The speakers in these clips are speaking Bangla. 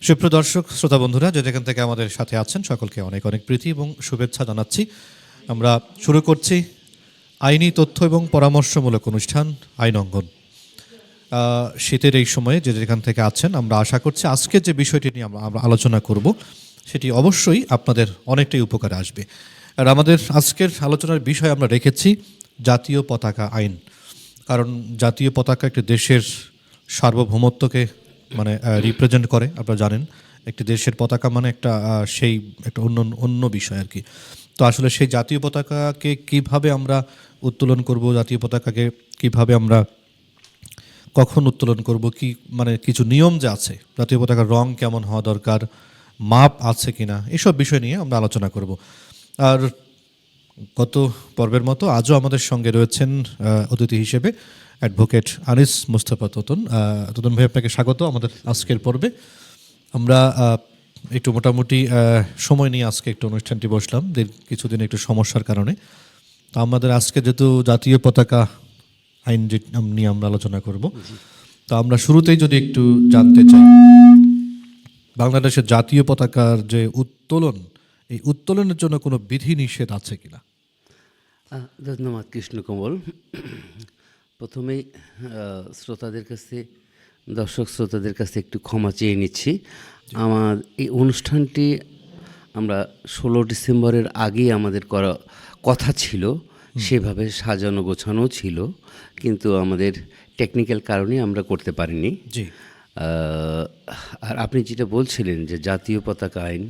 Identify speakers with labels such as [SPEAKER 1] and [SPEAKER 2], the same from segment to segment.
[SPEAKER 1] সুপ্রিয় দর্শক শ্রোতা বন্ধুরা, যে যেখান থেকে আমাদের সাথে আছেন সকলকে অনেক অনেক প্রীতি এবং শুভেচ্ছা জানাচ্ছি। আমরা শুরু করছি আইনি তথ্য এবং পরামর্শমূলক অনুষ্ঠান আইন অঙ্গন। শীতের এই সময়ে যে যেখান থেকে আছেন, আমরা আশা করছি আজকের যে বিষয়টি নিয়ে আমরা আলোচনা করব সেটি অবশ্যই আপনাদের অনেকটাই উপকারে আসবে। আর আমাদের আজকের আলোচনার বিষয় আমরা রেখেছি জাতীয় পতাকা আইন। কারণ জাতীয় পতাকা একটি দেশের সার্বভৌমত্বকে রিপ্রেজেন্ট করে। আপনারা জানেন, একটি দেশের পতাকা মানে একটা অন্য বিষয় আর কি। তো আসলে সেই জাতীয় পতাকাকে কিভাবে আমরা উত্তোলন করব, জাতীয় পতাকাকে কিভাবে আমরা কখন উত্তোলন করব, কি কিছু নিয়ম যে আছে, জাতীয় পতাকার রং কেমন হওয়া দরকার, মাপ আছে কিনা, এসব বিষয় নিয়ে আমরা আলোচনা করব। আর গত পর্বের মতো আজও আমাদের সঙ্গে রয়েছেন অতিথি হিসেবে অ্যাডভোকেট আনিস মুস্তাফা তোতন। তোতন ভাই, আপনাকে স্বাগত আমাদের আজকের পর্বে। আমরা একটু মোটামুটি সময় নিয়ে আজকে একটু অনুষ্ঠানটি বসলাম, কিছুদিন একটু সমস্যার কারণে। তো আমাদের আজকে যেহেতু জাতীয় পতাকা আইন নিয়ে আমরা আলোচনা করব, তো আমরা শুরুতেই যদি একটু জানতে চাই, বাংলাদেশের জাতীয় পতাকার যে উত্তোলন, এই উত্তোলনের জন্য কোনো বিধি নিষেধ আছে কিনা?
[SPEAKER 2] ধন্যবাদ কৃষ্ণকমল। প্রথমেই দর্শক শ্রোতাদের কাছে একটু ক্ষমা চেয়ে নিচ্ছি। আমার এই অনুষ্ঠানটি আমরা 16 ডিসেম্বরের আগেই আমাদের করা কথা ছিল, সেভাবে সাজানো গোছানো ছিল, কিন্তু আমাদের টেকনিক্যাল কারণে আমরা করতে পারিনি।
[SPEAKER 1] জি।
[SPEAKER 2] আর আপনি যেটা বলছিলেন যে জাতীয় পতাকা আইন,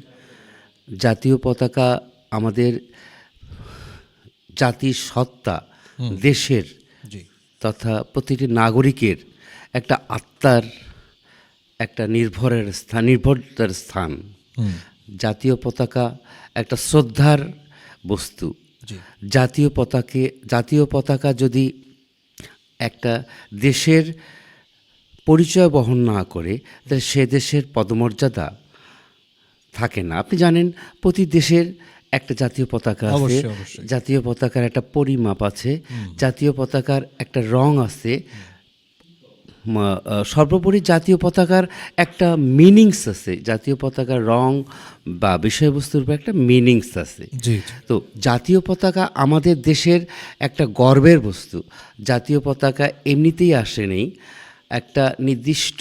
[SPEAKER 2] জাতীয় পতাকা আমাদের জাতির সত্তা, দেশের তথা প্রতিটি নাগরিকের একটা আত্মার একটা নির্ভরতার স্থান। জাতীয় পতাকা একটা শ্রদ্ধার বস্তু। জাতীয় পতাকা যদি একটা দেশের পরিচয় বহন না করে, তাহলে সে দেশের পদমর্যাদা থাকে না। আপনি জানেন, প্রতি দেশের একটা জাতীয় পতাকা আছে, জাতীয় পতাকার একটা পরিমাপ আছে, জাতীয় পতাকার একটা রং আছে, সর্বোপরি জাতীয় পতাকার একটা মিনিংস আছে। জাতীয় পতাকার রং বা বিষয়বস্তুর উপর একটা মিনিংস আছে। তো জাতীয় পতাকা আমাদের দেশের একটা গর্বের বস্তু। জাতীয় পতাকা এমনিতেই আসেনি, একটা নির্দিষ্ট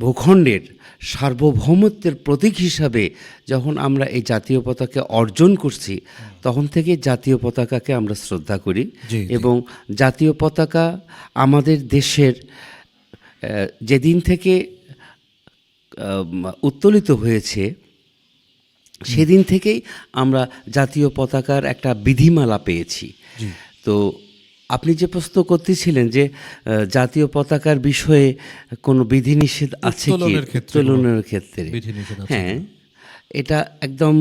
[SPEAKER 2] ভূখণ্ডের সার্বভৌমত্বের প্রতীক হিসাবে যখন আমরা এই জাতীয় পতাকা অর্জন করছি, তখন থেকে জাতীয় পতাকাকে আমরা শ্রদ্ধা করি। এবং জাতীয় পতাকা আমাদের দেশের যেদিন থেকে উত্তোলিত হয়েছে, সেদিন থেকেই আমরা জাতীয় পতাকার একটা বিধিমালা পেয়েছি। তো আপনি যে প্রশ্ন করতেছিলেন যে জাতীয় পতাকার বিষয়ে কোনো বিধিনিষেধ আছে কি উত্তোলনের ক্ষেত্রে? হ্যাঁ, এটা একদম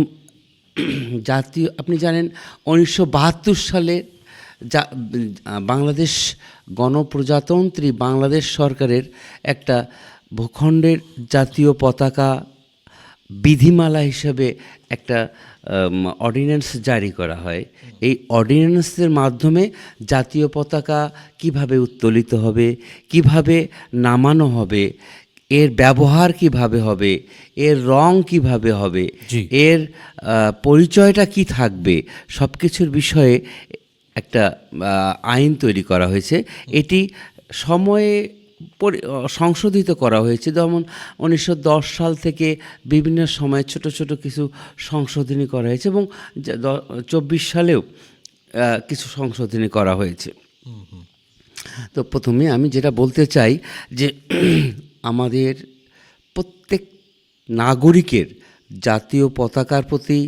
[SPEAKER 2] জাতীয়। আপনি জানেন 1972 সালে বাংলাদেশ গণপ্রজাতন্ত্রী বাংলাদেশ সরকারের একটা ভূখণ্ডের জাতীয় পতাকা বিধিমালা হিসেবে একটা অর্ডিন্যান্স জারি করা হয়। এই অর্ডিন্যান্সের মাধ্যমে জাতীয় পতাকা কিভাবে উত্তোলিত হবে, কিভাবে নামানো হবে, এর ব্যবহার কিভাবে হবে, এর রং কিভাবে হবে, এর পরিচয়টা কি থাকবে, সব কিছুর বিষয়ে একটা আইন তৈরি করা হয়েছে। এটি সময়ে সংশোধিত করা হয়েছে। যেমন 1910 সাল থেকে বিভিন্ন সময়ে ছোট ছোট কিছু সংশোধনী করা হয়েছে, এবং 24 সালেও কিছু সংশোধনী করা হয়েছে। তো প্রথমে আমি যেটা বলতে চাই যে আমাদের প্রত্যেক নাগরিকের জাতীয় পতাকার প্রতি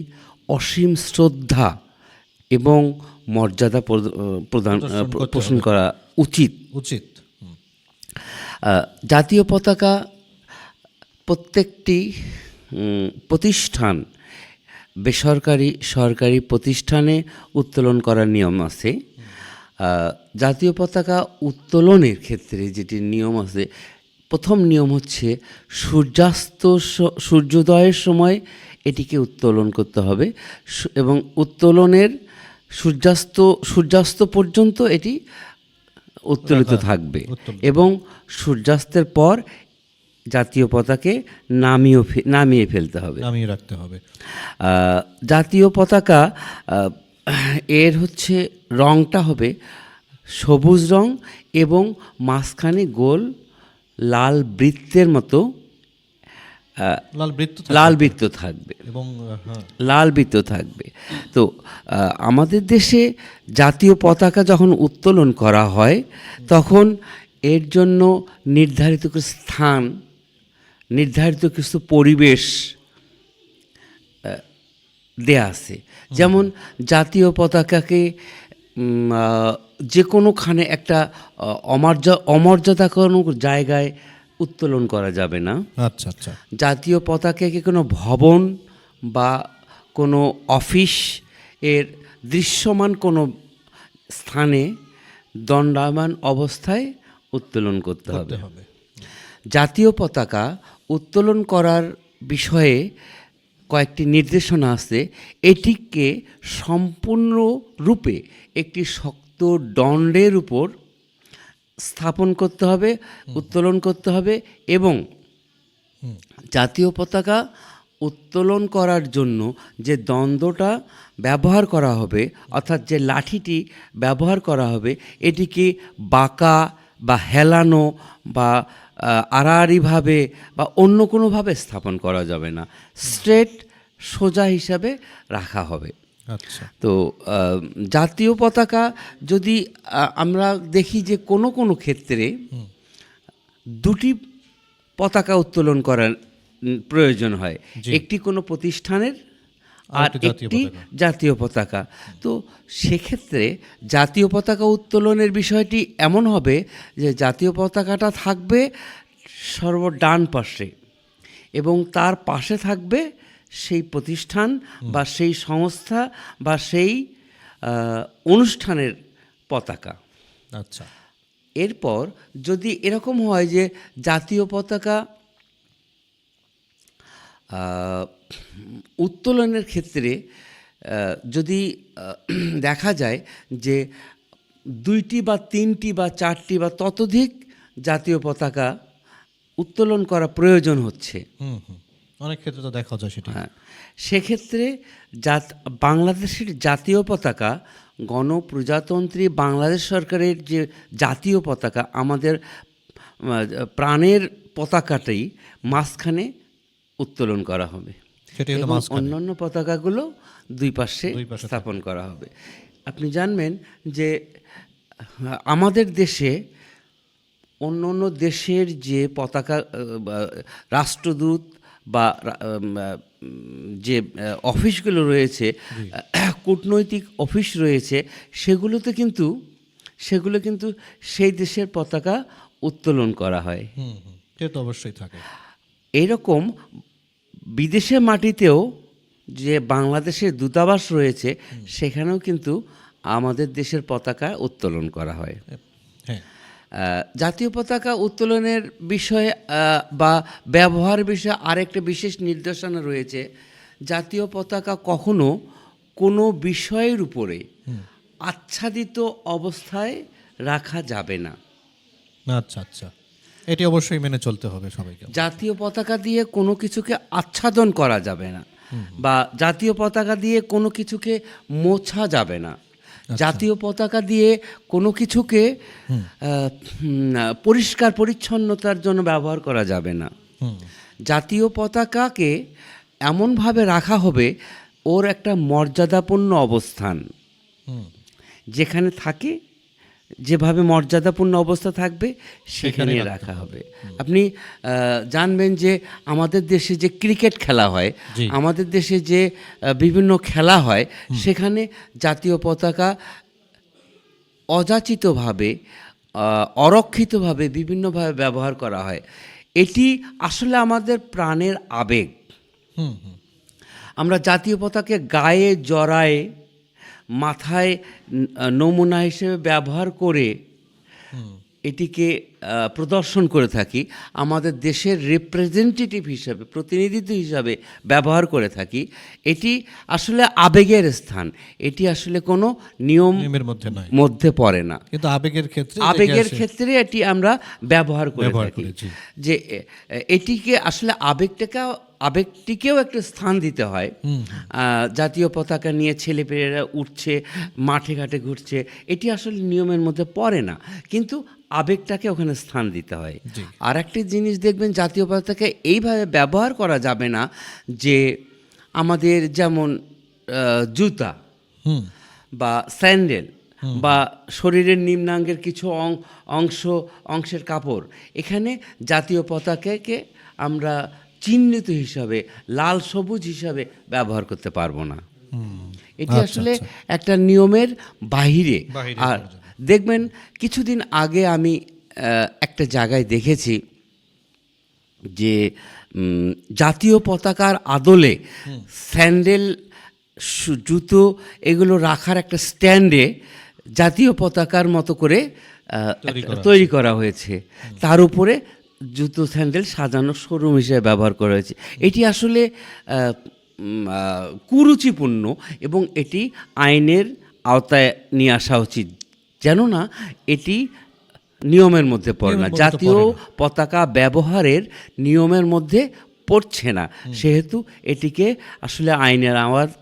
[SPEAKER 2] অসীম শ্রদ্ধা এবং মর্যাদা পোষণ করা উচিত। জাতীয় পতাকা প্রত্যেকটি প্রতিষ্ঠান, বেসরকারি সরকারি প্রতিষ্ঠানে উত্তোলন করার নিয়ম আছে। জাতীয় পতাকা উত্তোলনের ক্ষেত্রে যেটি নিয়ম আছে, প্রথম নিয়ম হচ্ছে সূর্যোদয়ের সময় এটিকে উত্তোলন করতে হবে, এবং উত্তোলনের সূর্যাস্ত পর্যন্ত এটি উত্তোলিত থাকবে, এবং সূর্যাস্তের পর জাতীয় পতাকে নামিয়ে ফেলতে হবে।
[SPEAKER 1] নামিয়ে রাখতে হবে।
[SPEAKER 2] জাতীয় পতাকা এর হচ্ছে রংটা হবে সবুজ রং এবং মাঝখানে গোল লাল বৃত্তের মতো লাল বৃত্ত থাকবে
[SPEAKER 1] এবং হ্যাঁ,
[SPEAKER 2] লাল বৃত্ত থাকবে। তো আমাদের দেশে জাতীয় পতাকা যখন উত্তোলন করা হয় তখন এর জন্য নির্ধারিত কিছু স্থান, নির্ধারিত কিছু পরিবেশ দেয়া আছে। যেমন জাতীয় পতাকাকে যে কোনোখানে একটা অমর্যাদা কোনো জায়গায় উত্তোলন করা যাবে না।
[SPEAKER 1] আচ্ছা আচ্ছা।
[SPEAKER 2] জাতীয় পতাকাকে কোনো ভবন বা কোনো অফিস এর দৃশ্যমান কোনো স্থানে দণ্ডায়মান অবস্থায় উত্তোলন করতে হবে। জাতীয় পতাকা উত্তোলন করার বিষয়ে কয়েকটি নির্দেশনা আছে। এটিকে সম্পূর্ণরূপে একটি শক্ত দণ্ডের উপর স্থাপন করতে হবে, উত্তোলন করতে হবে এবং জাতীয় পতাকা উত্তোলন করার জন্য যে দণ্ডটা ব্যবহার করা হবে, অর্থাৎ যে লাঠিটি ব্যবহার করা হবে, এটিকে বাঁকা বা হেলানো বা আড়াআড়িভাবে বা অন্য কোনোভাবে স্থাপন করা যাবে না, স্ট্রেট সোজা হিসাবে রাখা হবে।
[SPEAKER 1] আচ্ছা।
[SPEAKER 2] তো জাতীয় পতাকা যদি আমরা দেখি যে কোনো কোনো ক্ষেত্রে দুটি পতাকা উত্তোলন করার প্রয়োজন হয়, একটি কোনো প্রতিষ্ঠানের আর একটি জাতীয় পতাকা। তো সেক্ষেত্রে জাতীয় পতাকা উত্তোলনের বিষয়টি এমন হবে যে জাতীয় পতাকাটা থাকবে ডান পাশে এবং তার পাশে থাকবে সেই প্রতিষ্ঠান বা সেই সংস্থা বা সেই অনুষ্ঠানের পতাকা।
[SPEAKER 1] আচ্ছা।
[SPEAKER 2] এরপর যদি এরকম হয় যে জাতীয় পতাকা উত্তোলনের ক্ষেত্রে যদি দেখা যায় যে দুইটি বা তিনটি বা চারটি বা ততোধিক জাতীয় পতাকা উত্তোলন করা প্রয়োজন হচ্ছে,
[SPEAKER 1] অনেক ক্ষেত্রে তো দেখা যায় সেটা।
[SPEAKER 2] হ্যাঁ, সেক্ষেত্রে বাংলাদেশের জাতীয় পতাকা গণপ্রজাতন্ত্রী বাংলাদেশ সরকারের যে জাতীয় পতাকা, আমাদের প্রাণের পতাকাটাই মাঝখানে উত্তোলন করা হবে এবং অন্যান্য পতাকাগুলো দুই পাশে স্থাপন করা হবে। আপনি জানবেন যে আমাদের দেশে অন্য অন্য দেশের যে পতাকা রাষ্ট্রদূত বা যে অফিসগুলো রয়েছে, কূটনৈতিক অফিস রয়েছে, সেগুলো কিন্তু সেই দেশের পতাকা উত্তোলন করা হয়।
[SPEAKER 1] সে তো অবশ্যই থাকে।
[SPEAKER 2] এইরকম বিদেশের মাটিতেও যে বাংলাদেশের দূতাবাস রয়েছে সেখানেও কিন্তু আমাদের দেশের পতাকা উত্তোলন করা হয়। জাতীয় পতাকা উত্তোলনের বিষয়ে বা ব্যবহার বিষয়ে আরেকটা বিশেষ নির্দেশনা রয়েছে। জাতীয় পতাকা কখনো কোনো বিষয়ের উপরে আচ্ছাদিত অবস্থায় রাখা যাবে না।
[SPEAKER 1] আচ্ছা আচ্ছা, এটি অবশ্যই মেনে চলতে হবে সবাইকে।
[SPEAKER 2] জাতীয় পতাকা দিয়ে কোনো কিছুকে আচ্ছাদন করা যাবে না বা জাতীয় পতাকা দিয়ে কোনো কিছুকে মোছা যাবে না। জাতীয় পতাকা দিয়ে কোনো কিছুকে পরিষ্কার পরিচ্ছন্নতার জন্য ব্যবহার করা যাবে না। জাতীয় পতাকাকে এমনভাবে রাখা হবে ওর একটা মর্যাদাপূর্ণ অবস্থান, যেখানে থাকে যেভাবে মর্যাদাপূর্ণ অবস্থা থাকবে সেখানে রাখা হবে। আপনি জানবেন যে আমাদের দেশে যে ক্রিকেট খেলা হয়, আমাদের দেশে যে বিভিন্ন খেলা হয়, সেখানে জাতীয় পতাকা অযাচিতভাবে অরক্ষিতভাবে বিভিন্নভাবে ব্যবহার করা হয়। এটি আসলে আমাদের প্রাণের আবেগ। আমরা জাতীয় পতাকা গায়ে জড়ায় মাথায় নমুনা হিসেবে ব্যবহার করে এটিকে প্রদর্শন করে থাকি, আমাদের দেশের রিপ্রেজেন্টেটিভ হিসাবে, প্রতিনিধিত্ব হিসাবে ব্যবহার করে থাকি, এটি আসলে আবেগের স্থান, এটি আসলে কোনো
[SPEAKER 1] নিয়মের মধ্যে নয়,
[SPEAKER 2] মধ্যে পড়ে না,
[SPEAKER 1] কিন্তু আবেগের ক্ষেত্রে
[SPEAKER 2] আবেগের ক্ষেত্রে এটি আমরা ব্যবহার করে থাকি।
[SPEAKER 1] করেছি।
[SPEAKER 2] যে এটিকে আসলে আবেগটিকেও একটা স্থান দিতে হয়। জাতীয় পতাকা নিয়ে ছেলেপেলেরা উঠছে, মাঠে ঘাটে ঘুরছে, এটি আসলে নিয়মের মধ্যে পড়ে না, কিন্তু আবেগটাকে ওখানে স্থান দিতে হয়। আর একটি জিনিস দেখবেন, জাতীয় পতাকা এইভাবে ব্যবহার করা যাবে না যে আমাদের যেমন জুতা বা স্যান্ডেল বা শরীরের নিম্নাঙ্গের কিছু অংশের কাপড়, এখানে জাতীয় পতাকাকে আমরা চিহ্নিত হিসাবে, লাল সবুজ হিসাবে ব্যবহার করতে পারবো না। এটি আসলে একটা নিয়মের বাহিরে। আর দেখবেন কিছুদিন আগে আমি একটা জায়গায় দেখেছি যে জাতীয় পতাকার আদলে স্যান্ডেল, জুতো এগুলো রাখার একটা স্ট্যান্ডে জাতীয় পতাকার মতো করে তৈরি করা হয়েছে, তার উপরে জুতো স্যান্ডেল সাজানো শোরুম হিসেবে ব্যবহার করা হয়েছে। এটি আসলে কুরুচিপূর্ণ এবং এটি আইনের আওতায় নিয়ে আসা উচিত, যেন না এটি নিয়মের মধ্যে পড়ে না, জাতীয় পতাকা ব্যবহারের নিয়মের মধ্যে পড়ছে না, সেহেতু এটিকে আসলে আইনের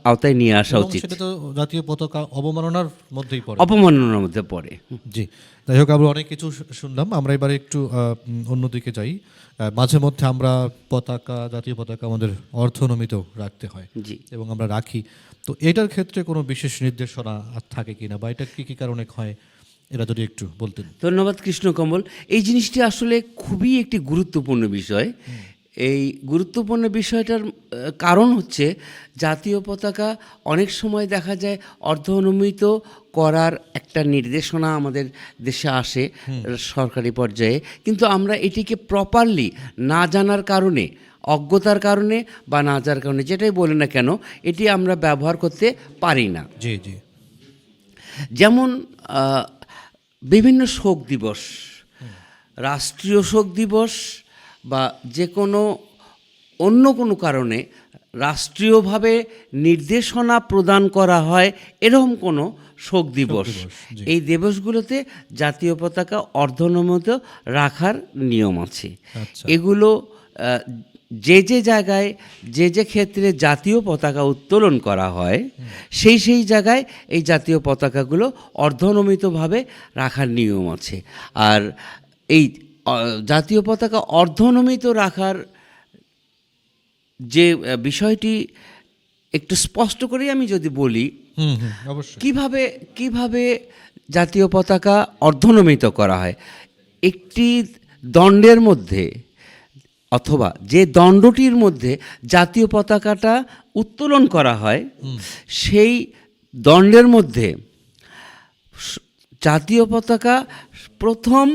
[SPEAKER 2] আওতায় নিয়ে আসা উচিত।
[SPEAKER 1] সেটা তো জাতীয় পতাকা অবমাননার মধ্যেই পড়ে,
[SPEAKER 2] অপমাননার মধ্যে পড়ে।
[SPEAKER 1] জি, যাই হোক, আমরা অনেক কিছু শুনলাম, আমরা এবারে একটু অন্যদিকে যাই। মাঝে মধ্যে আমরা পতাকা, জাতীয় পতাকা আমাদের অর্থনমিত রাখতে হয়,
[SPEAKER 2] জি,
[SPEAKER 1] এবং আমরা রাখি। তো এটার ক্ষেত্রে কোনো বিশেষ নির্দেশনা থাকে কিনা, বা এটা কী কারণে হয়, এরা যদি একটু বলতেন।
[SPEAKER 2] ধন্যবাদ কৃষ্ণকমল। এই জিনিসটি আসলে খুবই একটি গুরুত্বপূর্ণ বিষয়। এই গুরুত্বপূর্ণ বিষয়টার কারণ হচ্ছে, জাতীয় পতাকা অনেক সময় দেখা যায় অর্ধনমিত করার একটা নির্দেশনা আমাদের দেশে আসে সরকারি পর্যায়ে, কিন্তু আমরা এটিকে প্রপারলি না জানার কারণে, অজ্ঞতার কারণে বা না জানার কারণে, যেটাই বলি না কেন, এটি আমরা ব্যবহার করতে পারি না।
[SPEAKER 1] জি জি।
[SPEAKER 2] যেমন বিভিন্ন শোক দিবস, রাষ্ট্রীয় শোক দিবস বা যে কোনো অন্য কোনো কারণে রাষ্ট্রীয়ভাবে নির্দেশনা প্রদান করা হয় এরকম কোনো শোক দিবস, এই দিবসগুলোতে জাতীয় পতাকা অর্ধনমিত রাখার নিয়ম আছে। এগুলো যে যে জায়গায়, যে যে ক্ষেত্রে জাতীয় পতাকা উত্তোলন করা হয়, সেই সেই জায়গায় এই জাতীয় পতাকাগুলো অর্ধনমিতভাবে রাখার নিয়ম আছে। আর এই জাতীয় পতাকা অর্ধনমিত রাখার যে বিষয়টি একটু স্পষ্ট করেই আমি যদি বলি, কিভাবে জাতীয় পতাকা অর্ধনমিত করা হয়। একটি দণ্ডের মধ্যে অথবা যে দণ্ডটির মধ্যে জাতীয় পতাকাটা উত্তোলন করা হয়, সেই দণ্ডের মধ্যে জাতীয় পতাকা প্রথম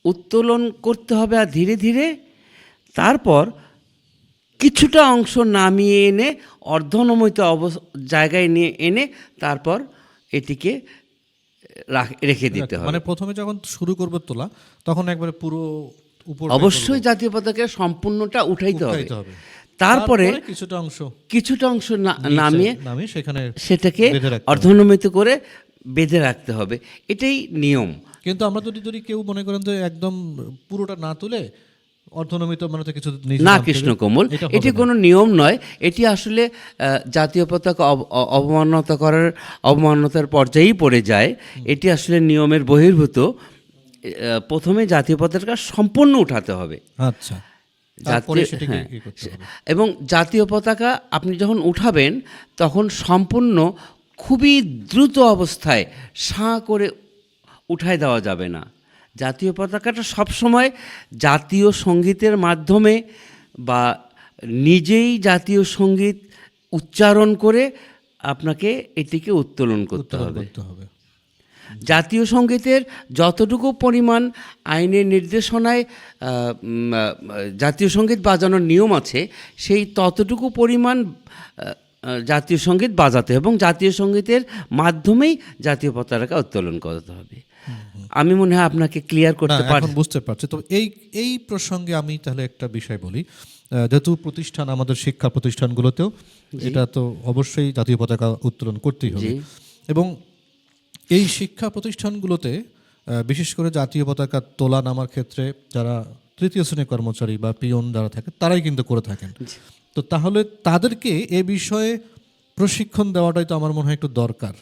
[SPEAKER 2] উত্তোলন করতে হবে, আর ধীরে ধীরে তারপর কিছুটা অংশ নামিয়ে এনে অর্ধনমিত জায়গায় নিয়ে এনে তারপর এটিকে রেখে দিতে হবে।
[SPEAKER 1] মানে প্রথমে যখন শুরু করবে তোলা, তখন একবারে পুরো উপর
[SPEAKER 2] অবশ্যই জাতীয় পতাকার সম্পূর্ণটা উঠাইতে হবে, তারপরে কিছুটা অংশ নামিয়ে সেটাকে অর্ধনমিত করে বেঁধে রাখতে হবে, এটাই নিয়ম।
[SPEAKER 1] কিন্তু আমরা যদি কেউ মনে করেন যে একদম পুরোটা না তুলে অর্ধনমিত, মানে কিছু
[SPEAKER 2] না কৃষ্ণকমল, এটি কোনো নিয়ম নয়, এটি আসলে জাতীয় পতাকা অবমাননার পর্যায়েই পড়ে যায়। এটি আসলে নিয়মের বহির্ভূত। প্রথমে জাতীয় পতাকা সম্পূর্ণ উঠাতে হবে।
[SPEAKER 1] আচ্ছা।
[SPEAKER 2] এবং জাতীয় পতাকা আপনি যখন উঠাবেন, তখন সম্পূর্ণ খুবই দ্রুত অবস্থায় সাঁ করে উঠায় দেওয়া যাবে না। জাতীয় পতাকাটা সবসময় জাতীয় সঙ্গীতের মাধ্যমে বা নিজেই জাতীয় সঙ্গীত উচ্চারণ করে আপনাকে এটিকে উত্তোলন করতে হবে। জাতীয় সঙ্গীতের যতটুকু পরিমাণ আইনের নির্দেশনায় জাতীয় সঙ্গীত বাজানোর নিয়ম আছে, সেই ততটুকু পরিমাণ জাতীয় সঙ্গীত বাজাতে হবে এবং জাতীয় সঙ্গীতের মাধ্যমেই জাতীয় পতাকা উত্তোলন করতে হবে। আমি মনে হয় আপনাকে ক্লিয়ার
[SPEAKER 1] না,
[SPEAKER 2] করতে পারি।
[SPEAKER 1] এখন বুঝতে পারছি। তো এই প্রসঙ্গে আমি তাহলে একটা বিষয় বলি। যেহেতু প্রতিষ্ঠান, আমাদের শিক্ষা প্রতিষ্ঠানগুলোতেও এটা তো অবশ্যই জাতীয় পতাকা উত্তোলন করতেই হবে,
[SPEAKER 2] জি।
[SPEAKER 1] এবং এই শিক্ষা প্রতিষ্ঠানগুলোতে বিশেষ করে জাতীয় পতাকা তোলা নামার ক্ষেত্রে যারা তৃতীয় শ্রেণীর কর্মচারী বা পিয়ন যারা থাকে তারাই কিন্তু করে থাকেন। তো তাহলে তাদেরকে এ বিষয়ে প্রশিক্ষণ দেওয়াটাই তো আমার মনে হয় একটু দরকার।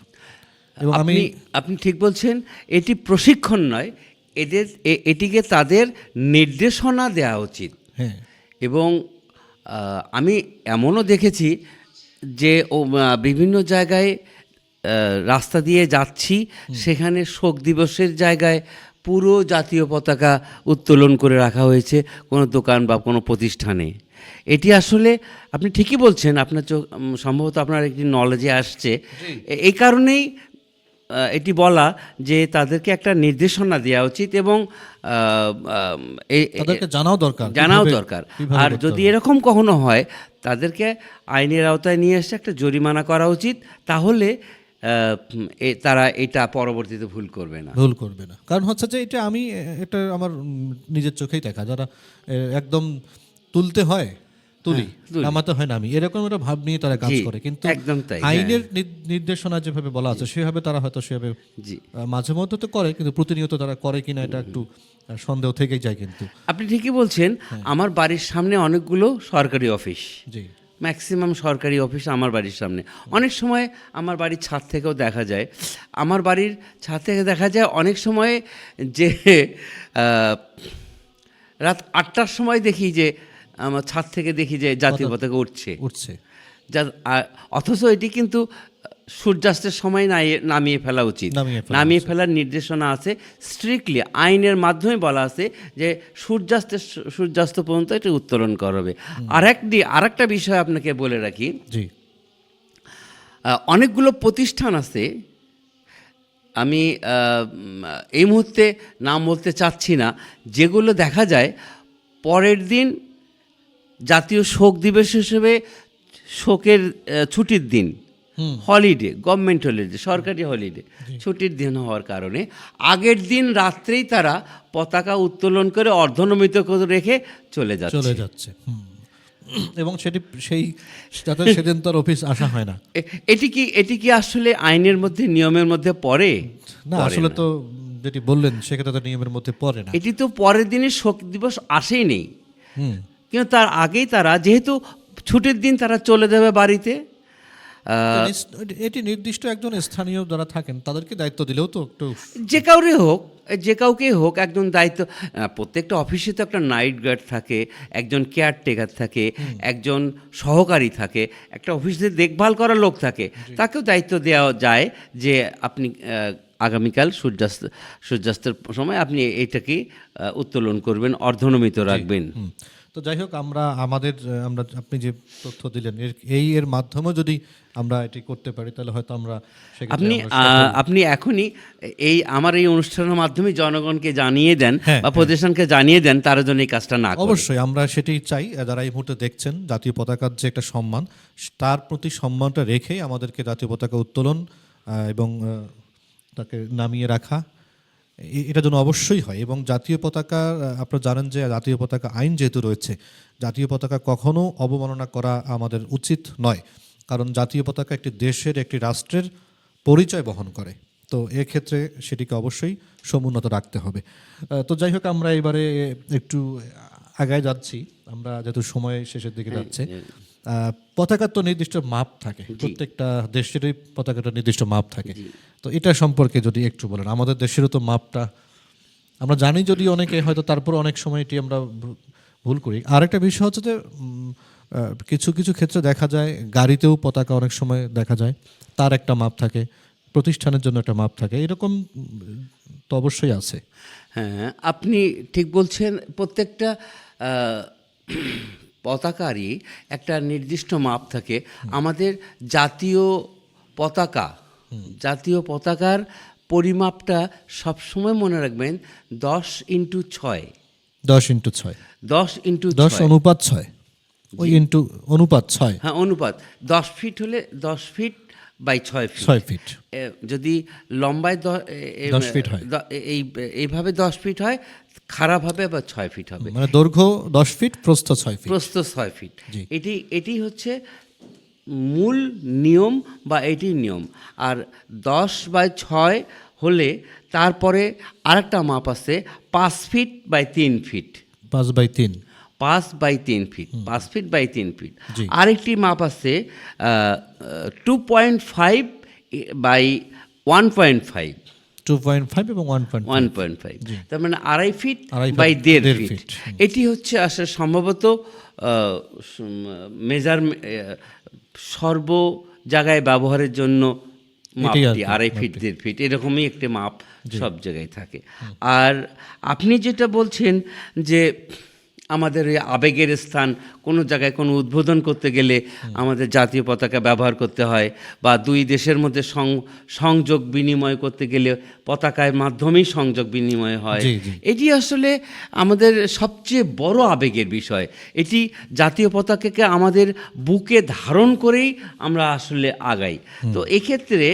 [SPEAKER 1] এবং আমি
[SPEAKER 2] আপনি ঠিক বলছেন, এটি প্রশিক্ষণ নয়, এটিকে তাদের নির্দেশনা দেওয়া উচিত।
[SPEAKER 1] হ্যাঁ,
[SPEAKER 2] এবং আমি এমনও দেখেছি যে বিভিন্ন জায়গায় রাস্তা দিয়ে যাচ্ছি, সেখানে শোক দিবসের জায়গায় পুরো জাতীয় পতাকা উত্তোলন করে রাখা হয়েছে কোনো দোকান বা কোনো প্রতিষ্ঠানে। এটি আসলে আপনি ঠিকই বলছেন, আপনার সম্ভবত আপনার একটি নলেজে আসছে। এই কারণেই এটি বলা যে তাদেরকে একটা নির্দেশনা দেওয়া উচিত, এবং
[SPEAKER 1] তাদেরকে জানাও দরকার,
[SPEAKER 2] জানাও
[SPEAKER 1] কিভাবে-
[SPEAKER 2] দরকার।
[SPEAKER 1] কিভাবে
[SPEAKER 2] আর
[SPEAKER 1] করতে
[SPEAKER 2] যদি
[SPEAKER 1] হবে।
[SPEAKER 2] এরকম কখনো হয়, তাদেরকে আইনের আওতায় নিয়ে এসে একটা জরিমানা করা উচিত, তাহলে তারা এটা পরবর্তীতে ভুল করবে না।
[SPEAKER 1] ভুল করবে না। কারণ হচ্ছে যে এটা আমার নিজের চোখেই দেখা, যারা একদম তুলতে হয় তুলি,
[SPEAKER 2] তুলি।
[SPEAKER 1] নামাতে হয় নামি, এরকম একটা ভাব নিয়ে তারা কাজ
[SPEAKER 2] জি,
[SPEAKER 1] করে, কিন্তু
[SPEAKER 2] একদম তাই,
[SPEAKER 1] আইনের নির্দেশনা যেভাবে বলা আছে সেভাবে তারা হয়তো সেভাবে
[SPEAKER 2] জি।
[SPEAKER 1] মাঝে মধ্যে তো করে, কিন্তু প্রতিনিয়ত তারা করে কিনা এটা একটু সন্দেহ থেকেই যায় কিন্তু।
[SPEAKER 2] আপনি ঠিকই বলছেন, আমার বাড়ির সামনে অনেকগুলো সরকারি অফিস,
[SPEAKER 1] জি,
[SPEAKER 2] ম্যাক্সিমাম সরকারি অফিস আমার বাড়ির সামনে। অনেক সময় আমার বাড়ির ছাদ থেকেও দেখা যায়, আমার বাড়ির ছাদ থেকে দেখা যায় অনেক সময় যে রাত 8টার সময় দেখি যে আমার ছাদ থেকে দেখি যে জাতীয় পতাকা উঠছে।
[SPEAKER 1] উঠছে।
[SPEAKER 2] অথচ এটি কিন্তু সূর্যাস্তের সময় নামিয়ে ফেলা উচিত। নামিয়ে ফেলার নির্দেশনা আছে, স্ট্রিক্টলি আইনের মাধ্যমে বলা আছে যে সূর্যাস্ত পর্যন্ত এটা উত্তোলন করা হবে। আরেকটা বিষয় আপনাকে বলে রাখি,
[SPEAKER 1] জি,
[SPEAKER 2] অনেকগুলো প্রতিষ্ঠান আছে, আমি এই মুহূর্তে নাম বলতে চাচ্ছি না, যেগুলো দেখা যায় পরের দিন জাতীয় শোক দিবস হিসেবে শোকের ছুটির দিন, হলিডে, গভর্নমেন্ট হলিডে, সরকারি হলিডে, ছুটির দিন হওয়ার কারণে আগের দিন রাত্রেই তারা পতাকা উত্তোলন করে অর্ধনমিত করে রেখে চলে
[SPEAKER 1] যাচ্ছে। এবং যাতে সেদিন তার অফিস আসা হয় না।
[SPEAKER 2] এটি কি আসলে আইনের মধ্যে, নিয়মের মধ্যে পড়ে?
[SPEAKER 1] না, আসলে তো যেটি বললেন সেক্ষেত্রে তো নিয়মের মধ্যে পড়ে না।
[SPEAKER 2] এটি তো পরের দিনের শোক দিবস আসেই নেই, কিন্তু তার আগেই তারা, যেহেতু ছুটির দিন, তারা চলে যাবে বাড়িতে।
[SPEAKER 1] এটি নির্দিষ্ট একজন স্থানীয় যারা থাকেন তাদেরকে দায়িত্ব দিলেও তো একটু,
[SPEAKER 2] যে কাউকেই হোক একজন দায়িত্ব। প্রত্যেকটা অফিসে তো একটা নাইট গার্ড থাকে, একজন কেয়ারটেকার থাকে, একজন সহকারী থাকে, একটা অফিসে দেখভাল করার লোক থাকে, তাকেও দায়িত্ব দেওয়া যায় যে আপনি আগামীকাল সূর্যাস্তের সময় আপনি এইটাকে উত্তোলন করবেন, অর্ধনমিত রাখবেন।
[SPEAKER 1] তো যাই হোক, আমরা আপনি যে তথ্য দিলেন এর মাধ্যমে যদি আমরা এটি করতে পারি তাহলে হয়তো আমরা
[SPEAKER 2] আপনি এখনই আমার এই অনুষ্ঠানের মাধ্যমে জনগণকে জানিয়ে দেন,
[SPEAKER 1] হ্যাঁ,
[SPEAKER 2] বা প্রতিষ্ঠানকে জানিয়ে দেন, তার জন্য এই কাজটা না করে।
[SPEAKER 1] অবশ্যই আমরা সেটাই চাই। যারা এই মুহূর্তে দেখছেন, জাতীয় পতাকার যে একটা সম্মান, তার প্রতি সম্মানটা রেখেই আমাদেরকে জাতীয় পতাকা উত্তোলন এবং তাকে নামিয়ে রাখা, এটা যেন অবশ্যই হয়। এবং জাতীয় পতাকা, আপনারা জানেন যে জাতীয় পতাকা আইন যেহেতু রয়েছে, জাতীয় পতাকা কখনো অবমাননা করা আমাদের উচিত নয়, কারণ জাতীয় পতাকা একটি দেশের, একটি রাষ্ট্রের পরিচয় বহন করে। তো এক্ষেত্রে সেটিকে অবশ্যই সমুন্নত রাখতে হবে। তো যাই হোক, আমরা এবারে একটু আগায় যাচ্ছি, আমরা যেহেতু সময় শেষের দিকে যাচ্ছে। পতাকার তো নির্দিষ্ট মাপ থাকে, প্রত্যেকটা দেশেরই পতাকাটা নির্দিষ্ট মাপ থাকে। তো এটা সম্পর্কে যদি একটু বলেন, আমাদের দেশেরও তো মাপটা আমরা জানি, যদি অনেকে হয়তো, তারপর অনেক সময় এটি আমরা ভুল করি। আরেকটা বিষয় হচ্ছে যে কিছু কিছু ক্ষেত্রে দেখা যায় গাড়িতেও পতাকা অনেক সময় দেখা যায় তার একটা মাপ থাকে, প্রতিষ্ঠানের জন্য একটা মাপ থাকে, এরকম তো অবশ্যই আছে।
[SPEAKER 2] হ্যাঁ, আপনি ঠিক বলছেন, প্রত্যেকটা পতাকারই একটা নির্দিষ্ট মাপ থাকে। আমাদের জাতীয় পতাকার পরিমাপটা সবসময় মনে রাখবেন 10x6।
[SPEAKER 1] 10x6,
[SPEAKER 2] 10x6,
[SPEAKER 1] 10:6, ওই অনুপাত 6।
[SPEAKER 2] হ্যাঁ, অনুপাত 10 ফিট হলে 10 ফিট বাই 6 ফিট।
[SPEAKER 1] 6 ফিট।
[SPEAKER 2] যদি লম্বায়
[SPEAKER 1] 10 ফিট হয়।
[SPEAKER 2] এইভাবে 10 ফিট হয়, খারাপ হবে বা 6 ফিট হবে।
[SPEAKER 1] মানে দৈর্ঘ্য 10 ফিট, প্রস্থ 6 ফিট।
[SPEAKER 2] প্রস্থ 6 ফিট।
[SPEAKER 1] জি।
[SPEAKER 2] এটি হচ্ছে মূল নিয়ম বা এটি নিয়ম। আর 10/6 হলে তারপরে আরেকটা মাপ আছে 5 feet by 3 feet.
[SPEAKER 1] 5/3।
[SPEAKER 2] 5/3 feet, 5 feet by 3 feet.
[SPEAKER 1] জি।
[SPEAKER 2] আরেকটি মাপ আছে 2.5 বাই 1.5।
[SPEAKER 1] 2.5 এবং 1.5।
[SPEAKER 2] 1.5, তার মানে 2.5 ফিট
[SPEAKER 1] 2.5
[SPEAKER 2] বাই 1.5
[SPEAKER 1] ফিট।
[SPEAKER 2] ফিট। এটি হচ্ছে আসলে সম্ভবত সর্ব জায়গায় ব্যবহারের জন্য
[SPEAKER 1] এটাই আর
[SPEAKER 2] মাপটি
[SPEAKER 1] কি,
[SPEAKER 2] 2.5 ফিট 1.5 ফিট এরকমই একটি মাপ সব জায়গায় থাকে। আর আপনি যেটা বলছেন যে আমাদের এই আবেগের স্থান, কোনো জায়গায় কোনো উদ্বোধন করতে গেলে আমাদের জাতীয় পতাকা ব্যবহার করতে হয়, বা দুই দেশের মধ্যে সংযোগ বিনিময় করতে গেলে পতাকার মাধ্যমেই সংযোগ বিনিময় হয়।
[SPEAKER 1] জি, জি।
[SPEAKER 2] এটি আসলে আমাদের সবচেয়ে বড় আবেগের বিষয়। এটি জাতীয় পতাকাকে আমাদের বুকে ধারণ করেই আমরা আসলে আগাই। তো এক্ষেত্রে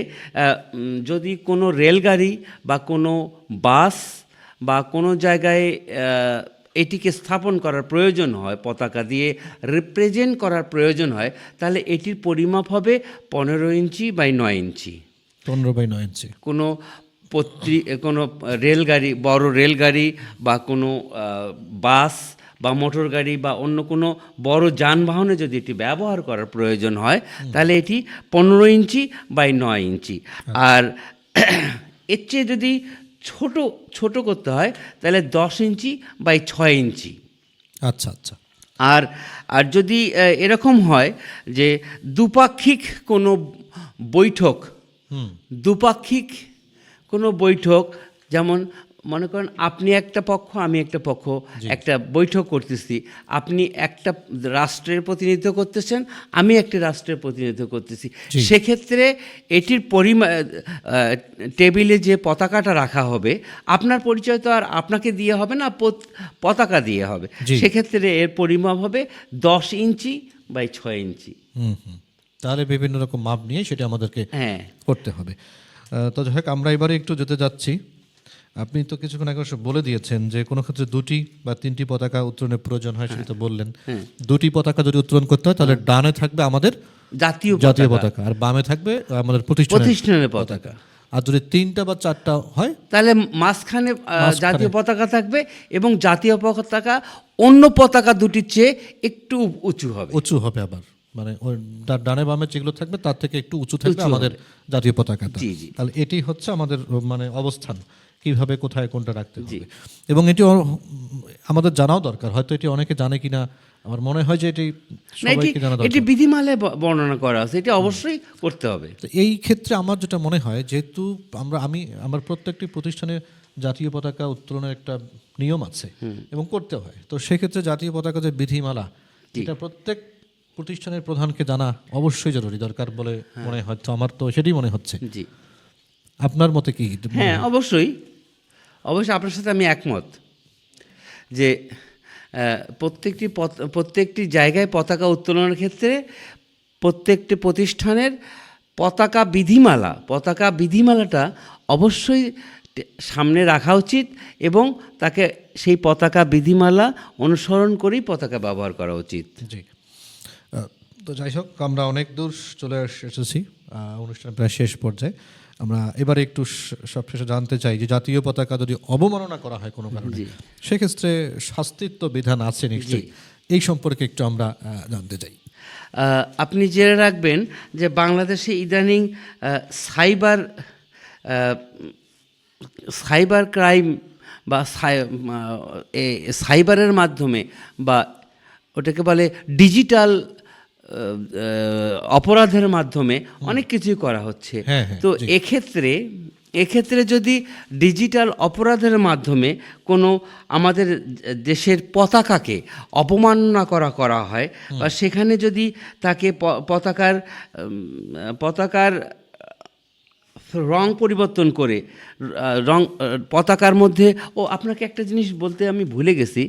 [SPEAKER 2] যদি কোনো রেলগাড়ি বা কোনো বাস বা কোনো জায়গায় এটিকে স্থাপন করার প্রয়োজন হয়, পতাকা দিয়ে রিপ্রেজেন্ট করার প্রয়োজন হয়, তাহলে এটির পরিমাপ হবে 15 ইঞ্চি বাই 9 ইঞ্চি।
[SPEAKER 1] 15/9 ইঞ্চি।
[SPEAKER 2] কোনো রেলগাড়ি, বড় রেলগাড়ি বা কোনো বাস বা মোটর গাড়ি বা অন্য কোনো বড় যানবাহনে যদি এটি ব্যবহার করার প্রয়োজন হয়, তাহলে এটি 15 ইঞ্চি বাই 9 ইঞ্চি। আর এর চেয়ে যদি ছোট করতে হয় তাহলে 10 ইঞ্চি বাই 6 ইঞ্চি।
[SPEAKER 1] আচ্ছা আচ্ছা।
[SPEAKER 2] আর যদি এরকম হয় যে দ্বিপাক্ষিক কোনো বৈঠক, দ্বিপাক্ষিক কোনো বৈঠক, যেমন মনে করেন আপনি একটা পক্ষ আমি একটা পক্ষ, একটা বৈঠক করতেছি, আপনি একটা রাষ্ট্রের প্রতিনিধিত্ব করতেছেন, আমি একটি রাষ্ট্রের প্রতিনিধিত্ব করতেছি, সেক্ষেত্রে এটির টেবিলে যে পতাকাটা রাখা হবে, আপনার পরিচয় তো আর আপনাকে দিয়ে হবে না, পতাকা দিয়ে হবে। সেক্ষেত্রে এর পরিমাপ হবে 10 ইঞ্চি বাই 6 ইঞ্চি।
[SPEAKER 1] তাহলে বিভিন্ন রকম মাপ নিয়ে সেটা আমাদেরকে করতে হবে। তো যাই হোক, আমরা এবারে একটু যেতে যাচ্ছি। আপনি তো কিছুক্ষণ আগে বলে দিয়েছেন যে কোনো ক্ষেত্রে 2টি বা 3টি পতাকা উত্তোলনের প্রয়োজন হয়, সেটা তো বললেন। 2টি পতাকা যদি উত্তোলন করতে হয় তাহলে ডানে থাকবে আমাদের জাতীয় পতাকা আর বামে থাকবে আমাদের প্রতিষ্ঠানের পতাকা। আর যদি 3টা বা 4টা হয়
[SPEAKER 2] তাহলে মাঝখানে জাতীয় পতাকা থাকবে, এবং জাতীয় পতাকা অন্য পতাকা দুটির চেয়ে একটু উঁচু হবে
[SPEAKER 1] আবার, মানে ওই ডানে বামে যেগুলো থাকবে তার থেকে একটু উঁচু থাকবে আমাদের জাতীয় পতাকাটা। তাহলে এটি হচ্ছে আমাদের মানে অবস্থান, কিভাবে কোথায় কোনটা রাখতে হবে। এবং এটি আমাদের জানাও দরকার, হয়তো এটি অনেকে জানে কিনা, আমার মনে হয় যে এটি সবাইকে জানা দরকার।
[SPEAKER 2] এটি বিধিমালায় বর্ণনা করা আছে, এটি অবশ্যই করতে হবে।
[SPEAKER 1] তো এই ক্ষেত্রে আমার যেটা মনে হয়, যেহেতু আমার প্রত্যেকটি প্রতিষ্ঠানে জাতীয় পতাকা উত্তোলনের একটা নিয়ম আছে এবং করতে হয়, তো সেক্ষেত্রে জাতীয় পতাকা যে বিধিমালা, এটা প্রত্যেক প্রতিষ্ঠানের প্রধানকে জানা অবশ্যই জরুরি দরকার বলে মনে হয়। তো আমার তো সেটাই মনে হচ্ছে।
[SPEAKER 2] জি,
[SPEAKER 1] আপনার মতে কি?
[SPEAKER 2] হ্যাঁ, অবশ্যই আপনার সাথে আমি একমত যে প্রত্যেকটি জায়গায় পতাকা উত্তোলনের ক্ষেত্রে প্রত্যেকটি প্রতিষ্ঠানের পতাকা বিধিমালাটা অবশ্যই সামনে রাখা উচিত, এবং তাকে সেই পতাকা বিধিমালা অনুসরণ করেই পতাকা ব্যবহার করা উচিত।
[SPEAKER 1] জি। তো যাই হোক, আমরা অনেক দূর চলে এসেছি, অনুষ্ঠান প্রায় শেষ পর্যায়ে। আমরা এবারে একটু সবশেষে জানতে চাই যে জাতীয় পতাকা যদি অবমাননা করা হয় কোনো কারণে, সেক্ষেত্রে শাস্তির তো বিধান আছে নিশ্চয়ই, এই সম্পর্কে একটু আমরা জানতে চাই।
[SPEAKER 2] আপনি জেনে রাখবেন যে বাংলাদেশে ইদানিং সাইবার ক্রাইম বা সাইবারের মাধ্যমে, বা ওটাকে বলে ডিজিটাল অপরাধের মাধ্যমে অনেক কিছুই করা হচ্ছে। তো এক্ষেত্রে যদি ডিজিটাল অপরাধের মাধ্যমে কোনো আমাদের দেশের পতাকাকে অপমাননা করা হয়, বা সেখানে যদি তাকে পতাকার রং পরিবর্তন করে পতাকার মধ্যে, আপনাকে একটা জিনিস বলতে আমি ভুলে গেছি,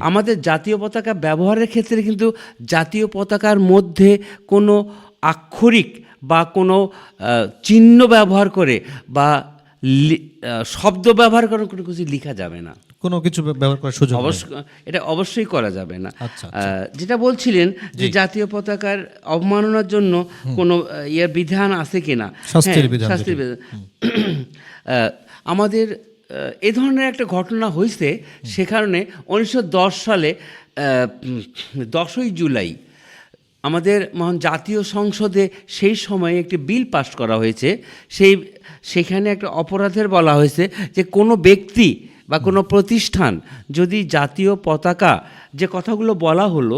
[SPEAKER 2] আমাদের জাতীয় পতাকা ব্যবহারের ক্ষেত্রে কিন্তু জাতীয় পতাকার মধ্যে কোনো আক্ষরিক বা কোনো চিহ্ন ব্যবহার করে বা শব্দ ব্যবহার করে কোনো কিছু লেখা যাবে না।
[SPEAKER 1] কোনো কিছু ব্যবহার করার সুযোগ নেই।
[SPEAKER 2] এটা অবশ্যই করা যাবে না।
[SPEAKER 1] আচ্ছা,
[SPEAKER 2] যেটা বলছিলেন যে জাতীয় পতাকার অবমাননার জন্য কোনো বিধান আছে কিনা,
[SPEAKER 1] শাস্তির বিধান
[SPEAKER 2] শাস্তির বিধান আমাদের এ ধরনের একটা ঘটনা হয়েছে। সে কারণে 1910 সালে 10ই জুলাই আমাদের মহান জাতীয় সংসদে সেই সময়ে একটি বিল পাস করা হয়েছে। সেখানে একটা অপরাধের বলা হয়েছে যে কোনো ব্যক্তি বা কোনো প্রতিষ্ঠান যদি জাতীয় পতাকা, যে কথাগুলো বলা হলো,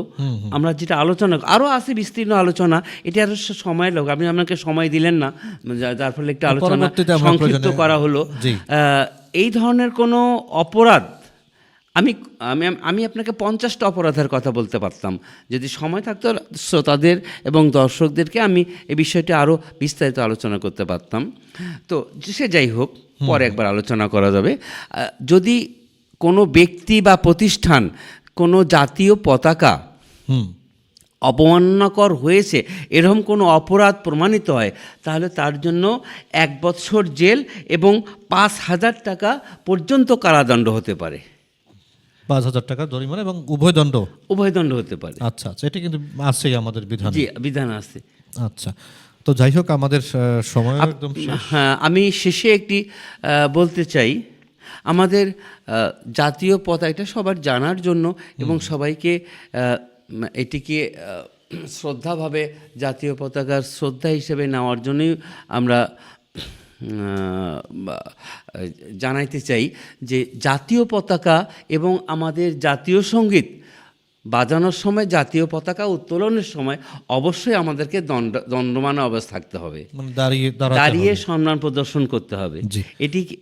[SPEAKER 2] আমরা যেটা আলোচনা আরও আছে বিস্তীর্ণ আলোচনা, এটা আরও সময় লাগবে, আপনি আপনাকে সময় দিলেন না, যার ফলে একটা আলোচনা সংক্ষিপ্ত করা হলো। এই ধরনের কোনো অপরাধ আমি আমি আমি আপনাকে 50টা অপরাধের কথা বলতে পারতাম, যদি সময় থাকতো শ্রোতাদের এবং দর্শকদেরকে আমি এই বিষয়টি আরও বিস্তারিত আলোচনা করতে পারতাম। তো সে যাই হোক, পরে একবার আলোচনা করা যাবে। যদি কোনো ব্যক্তি বা প্রতিষ্ঠান কোনো জাতীয় পতাকা অবমাননাকর হয়েছে, এরকম কোনো অপরাধ প্রমাণিত হয়, তাহলে তার জন্য 1 বছর জেল এবং 5,000 টাকা পর্যন্ত কারাদণ্ড হতে পারে।
[SPEAKER 1] 5,000 টাকা জরিমানা এবং উভয়দণ্ড
[SPEAKER 2] হতে পারে।
[SPEAKER 1] আচ্ছা, এটি কিন্তু আছেই আমাদের বিধান।
[SPEAKER 2] জি, বিধান আছে।
[SPEAKER 1] আচ্ছা, তো যাই হোক, আমাদের সময় একদম শেষ।
[SPEAKER 2] হ্যাঁ, আমি শেষে একটি বলতে চাই, আমাদের জাতীয় পতাকাটা সবার জানার জন্য এবং সবাইকে এটিকে শ্রদ্ধাভাবে জাতীয় পতাকার শ্রদ্ধা হিসেবে নেওয়ার জন্যই আমরা জানাইতে চাই যে জাতীয় পতাকা এবং আমাদের জাতীয় সঙ্গীত বাজানোর সময়, জাতীয় পতাকা উত্তোলনের সময় অবশ্যই আমাদেরকে দণ্ডমান অবস্থা থাকতে হবে,
[SPEAKER 1] মানে
[SPEAKER 2] দাঁড়িয়ে সম্মান প্রদর্শন করতে হবে।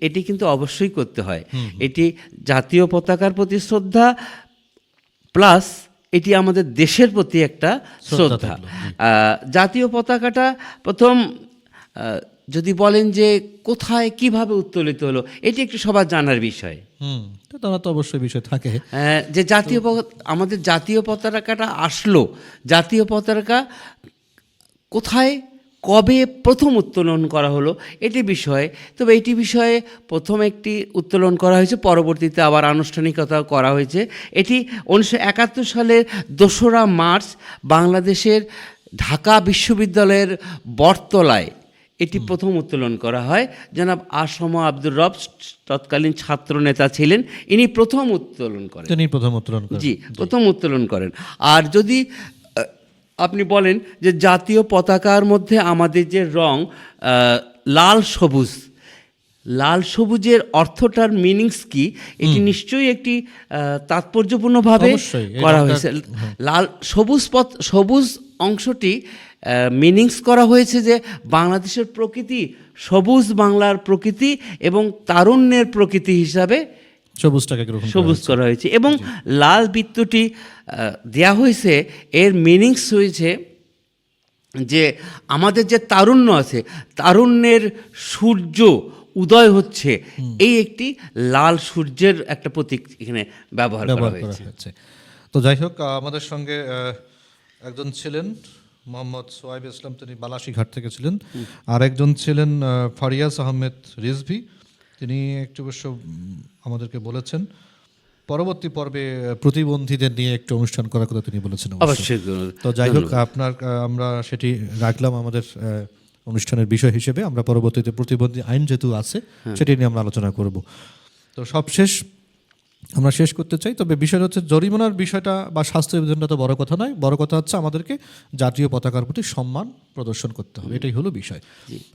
[SPEAKER 2] এটি কিন্তু অবশ্যই করতে হয়। এটি জাতীয় পতাকার প্রতি শ্রদ্ধা, প্লাস এটি আমাদের দেশের প্রতি একটা শ্রদ্ধা। জাতীয় পতাকাটা প্রথম যদি বলেন যে কোথায় কিভাবে উত্তোলিত হলো, এটি একটু সবার জানার বিষয়।
[SPEAKER 1] তারা তো অবশ্যই বিষয় থাকে
[SPEAKER 2] যে আমাদের জাতীয় পতাকাটা আসলো, জাতীয় পতাকা কোথায় কবে প্রথম উত্তোলন করা হলো, এটি বিষয়ে। তবে এটি বিষয়ে প্রথম একটি উত্তোলন করা হয়েছে, পরবর্তীতে আবার আনুষ্ঠানিকতা করা হয়েছে। এটি 1971 সালের 2রা মার্চ বাংলাদেশের ঢাকা বিশ্ববিদ্যালয়ের বটতলায় এটি প্রথম উত্তোলন করা হয়। জনাব আসম আব্দুর রব তৎকালীন ছাত্র নেতা ছিলেন, ইনি প্রথম উত্তোলন করেন। জি, প্রথম উত্তোলন করেন। আর যদি আপনি বলেন যে জাতীয় পতাকার মধ্যে আমাদের যে রং লাল সবুজ, লাল সবুজের অর্থটার মিনিংস কি, এটি নিশ্চয়ই একটি তাৎপর্যপূর্ণভাবে করা হয়েছে। লাল সবুজ অংশটি মিনিংস করা হয়েছে যে বাংলাদেশের প্রকৃতি, সবুজ বাংলার প্রকৃতি এবং তারুণ্যের প্রকৃতি হিসাবে সবুজ করা হয়েছে। এবং লাল বৃত্তটি দেয়া হয়েছে, এর মিনিংস হয়েছে যে আমাদের যে তারুণ্য আছে, তারুণ্যের সূর্য উদয় হচ্ছে, এই একটি লাল সূর্যের একটা প্রতীক এখানে ব্যবহার করা হয়েছে।
[SPEAKER 1] তো যাই হোক, আমাদের সঙ্গে একজন ছিলেন মোহাম্মদ সোহাইব ইসলাম, তিনি বালাসীঘাট থেকে ছিলেন। আর একজন ছিলেন ফারিয়াস আহমেদ রিজভী, তিনি একটু অবশ্য আমাদেরকে বলেছেন পরবর্তী পর্বে প্রতিবন্ধীদের নিয়ে একটু অনুষ্ঠান করার কথা তিনি বলেছেন। তো যাই হোক, আমরা সেটি রাখলাম আমাদের অনুষ্ঠানের বিষয় হিসেবে। আমরা পরবর্তীতে প্রতিবন্ধী আইন যেহেতু আছে সেটি নিয়ে আমরা আলোচনা করব। তো সবশেষ আমরা শেষ করতে চাই, তবে বিষয়টা হচ্ছে জরিমানার বিষয়টা বা শাস্তির বিধানটা তো বড় কথা নয়, বড় কথা হচ্ছে আমাদেরকে জাতীয় পতাকার প্রতি সম্মান প্রদর্শন করতে হবে, এটাই হলো বিষয়।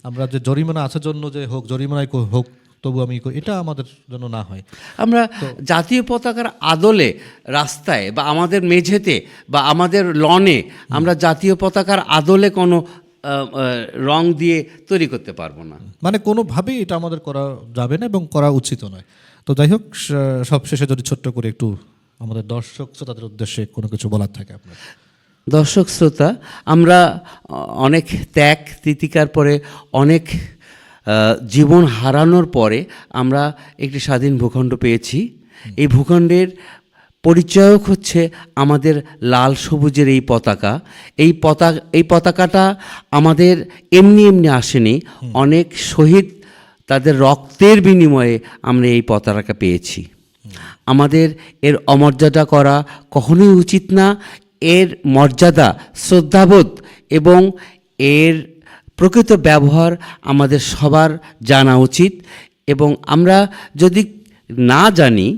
[SPEAKER 1] আমরা যে জরিমানা আছে জন্য যে হোক, জরিমানায় হোক, তবু আমি এটা আমাদের জন্য না হয়।
[SPEAKER 2] আমরা জাতীয় পতাকার আদলে রাস্তায় বা আমাদের মেঝেতে বা আমাদের লনে আমরা জাতীয় পতাকার আদলে কোনো রং দিয়ে তৈরি করতে পারবো না,
[SPEAKER 1] মানে কোনোভাবেই এটা আমাদের করা যাবে না এবং করা উচিত নয়। তো যাই হোক, সবশেষে যদি ছোট্ট করে একটু আমাদের দর্শক শ্রোতাদের উদ্দেশ্যে কোনো কিছু বলার থাকে আপনার।
[SPEAKER 2] দর্শক শ্রোতা, আমরা অনেক ত্যাগ তিতিকার পরে, অনেক জীবন হারানোর পরে আমরা একটি স্বাধীন ভূখণ্ড পেয়েছি। এই ভূখণ্ডের পরিচয়ক হচ্ছে আমাদের লাল সবুজের এই পতাকা। এই পতাকাটা আমাদের এমনি এমনি আসেনি, অনেক শহীদ তাদের রক্তের বিনিময়ে আমরা এই পতাকা পেয়েছি। আমাদের এর অমর্যাদা করা কখনোই উচিত না। এর মর্যাদা, শ্রদ্ধাবোধ এবং এর প্রকৃত ব্যবহার আমাদের সবার জানা উচিত। এবং আমরা যদি না জানি,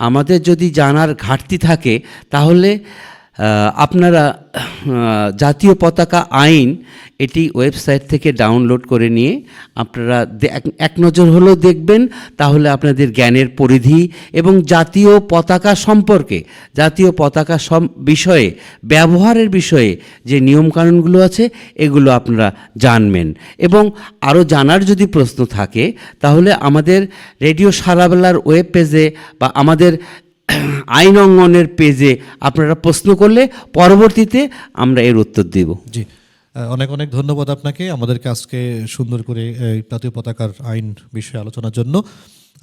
[SPEAKER 2] আমাদের যদি জানার ঘাটতি থাকে, তাহলে আপনারা জাতীয় পতাকা আইন এটি ওয়েবসাইট থেকে ডাউনলোড করে নিয়ে আপনারা এক নজর হলেও দেখবেন, তাহলে আপনাদের জ্ঞানের পরিধি এবং জাতীয় পতাকা সম্পর্কে, জাতীয় পতাকা বিষয়ে, ব্যবহারের বিষয়ে যে নিয়মকানুনগুলো আছে এগুলো আপনারা জানবেন। এবং আরও জানার যদি প্রশ্ন থাকে, তাহলে আমাদের রেডিও সারাবেলার ওয়েব পেজে বা আমাদের আইন অঙ্গনের পেজে আপনারা প্রশ্ন করলে পরবর্তীতে আমরা এর উত্তর দেব।
[SPEAKER 1] জি, অনেক অনেক ধন্যবাদ আপনাকে আমাদেরকে আজকে সুন্দর করে এই জাতীয় পতাকার আইন বিষয়ে আলোচনার জন্য।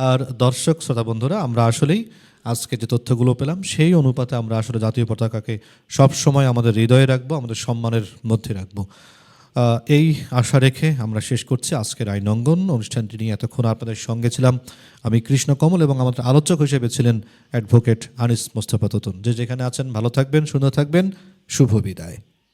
[SPEAKER 1] আর দর্শক শ্রোতা বন্ধুরা, আমরা আসলেই আজকে যে তথ্যগুলো পেলাম সেই অনুপাতে আমরা আসলে জাতীয় পতাকাকে সবসময় আমাদের হৃদয়ে রাখবো, আমাদের সম্মানের মধ্যে রাখবো। এই আশা রেখে আমরা শেষ করছি আজকের আইন অঙ্গন অনুষ্ঠানটি নিয়ে। এতক্ষণ আপনাদের সঙ্গে ছিলাম আমি কৃষ্ণ কমল এবং আমাদের আলোচক হিসেবে ছিলেন অ্যাডভোকেট আনিস মোস্তফা তুতুন। যে যেখানে আছেন ভালো থাকবেন, সুন্দর থাকবেন, শুভ বিদায়।